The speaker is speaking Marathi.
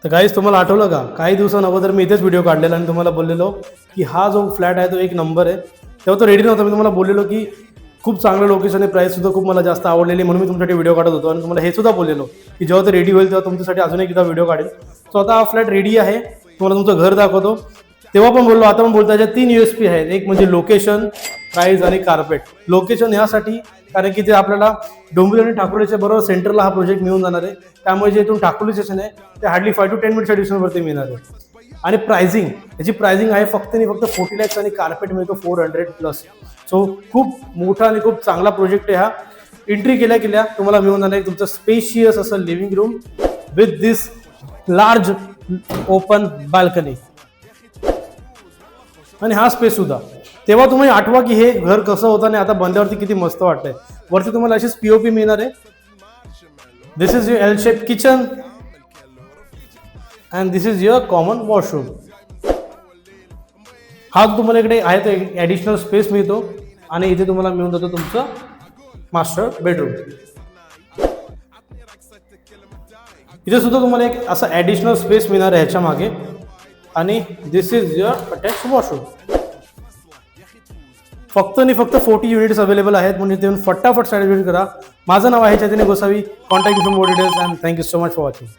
तर गाईज तुम्हाला आठवलं का काही दिवसांअगोदर मी इथेच व्हिडिओ काढलेला आणि तुम्हाला बोललेलो की हा जो फ्लॅट आहे तो एक नंबर आहे. तेव्हा तो रेडी नव्हता. मी तुम्हाला बोललेलो की खूप चांगलं लोकेशन आहे, प्राईस सुद्धा खूप मला जास्त आवडलेली म्हणून मी तुमच्यासाठी व्हिडिओ काढत होतो आणि तुम्हाला हे सुद्धा बोललेलो की जेव्हा ते रेडी होईल तेव्हा तुमच्यासाठी अजून एकदा व्हिडिओ काढेल. सो आता हा फ्लॅट रेडी आहे, तुम्हाला तुमचं घर दाखवतो. तेव्हा पण बोललो, आता पण बोलतो. याच्या 3 USP आहेत. एक म्हणजे लोकेशन, प्राईस आणि कार्पेट. लोकेशन यासाठी कारण की ते आपल्याला डोंबिवली आणि ठाकुर्लीच्या बरोबर सेंटरला हा प्रोजेक्ट मिळून जाणार आहे. त्यामुळे जे इथून ठाकुर्ली स्टेशन आहे ते हार्डली 5 to 10 मिनिटच्या डिस्टन्सवरती मिळणार आहे. आणि प्राइसिंग, याची प्राइसिंग आहे फक्त आणि फक्त 40 lakhs आणि कार्पेट मिळतो 400+. सो खूप मोठा आणि खूप चांगला प्रोजेक्ट आहे हा. एंट्री केल्या तुम्हाला मिळून जाणार आहे तुमचं स्पेशियस असं living room with this large open balcony आणि हा स्पेस सुद्धा. तेव्हा तुम्ही आठवा की हे घर कसं होतं आणि आता बांधल्यावरती किती मस्त वाटतंय. वरती तुम्हाला अशीच POP मिळणार आहे. This is your L shape kitchen and this is your common washroom. हा तुम्हाला इकडे आहे तो ॲडिशनल स्पेस मिळतो आणि इथे तुम्हाला मिळून जातो तुमचं मास्टर बेडरूम. इथे सुद्धा तुम्हाला एक असा ॲडिशनल स्पेस मिळणार आहे ह्याच्या मागे आणि दिस इज युअर अटॅच वॉशरूम. फक्त आणि फक्त 40 युनिट्स अवेलेबल आहेत, म्हणजे ते फटाफट साईड करा. माझं नाव आहे Chaitanya Gosavi. Contact with more details and thank you so much for watching.